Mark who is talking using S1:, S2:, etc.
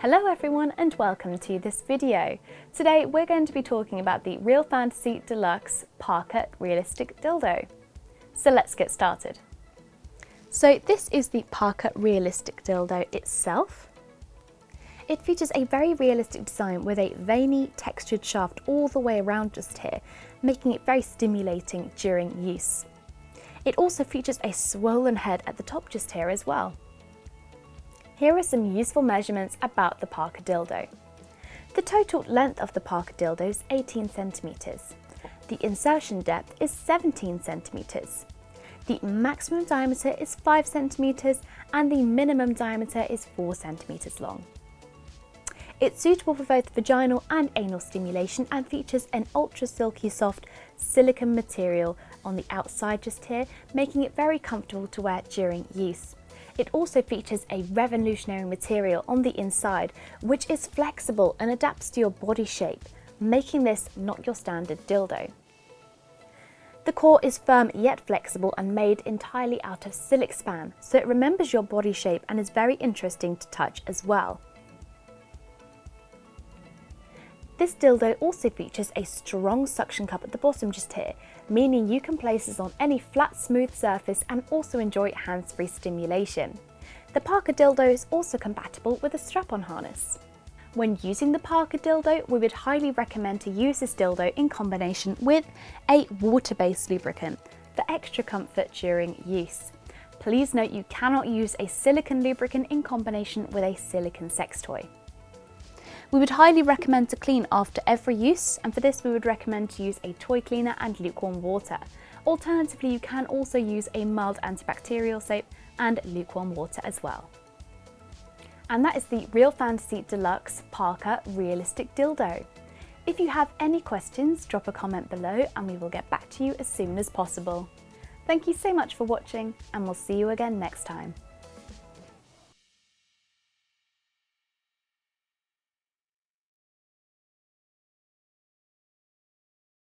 S1: Hello everyone and welcome to this video. Today we're going to be talking about the Real Fantasy Deluxe Parker Realistic Dildo. So let's get started. So this is the Parker Realistic Dildo itself. It features a very realistic design with a veiny textured shaft all the way around just here, making it very stimulating during use. It also features a swollen head at the top just here as well. Here are some useful measurements about the Parker dildo. The total length of the Parker dildo is 18 centimeters. The insertion depth is 17 centimeters. The maximum diameter is 5 centimeters and the minimum diameter is 4 centimeters long. It's suitable for both vaginal and anal stimulation and features an ultra silky soft silicone material on the outside just here, making it very comfortable to wear during use. It also features a revolutionary material on the inside, which is flexible and adapts to your body shape, making this not your standard dildo. The core is firm yet flexible and made entirely out of Silik-Span, so it remembers your body shape and is very interesting to touch as well. This dildo also features a strong suction cup at the bottom just here, meaning you can place this on any flat, smooth surface and also enjoy hands-free stimulation. The Parker dildo is also compatible with a strap-on harness. When using the Parker dildo, we would highly recommend to use this dildo in combination with a water-based lubricant for extra comfort during use. Please note you cannot use a silicone lubricant in combination with a silicone sex toy. We would highly recommend to clean after every use, and for this we would recommend to use a toy cleaner and lukewarm water. Alternatively, you can also use a mild antibacterial soap and lukewarm water as well. And that is the Real Fantasy Deluxe Parker Realistic Dildo. If you have any questions, drop a comment below and we will get back to you as soon as possible. Thank you so much for watching and we'll see you again next time.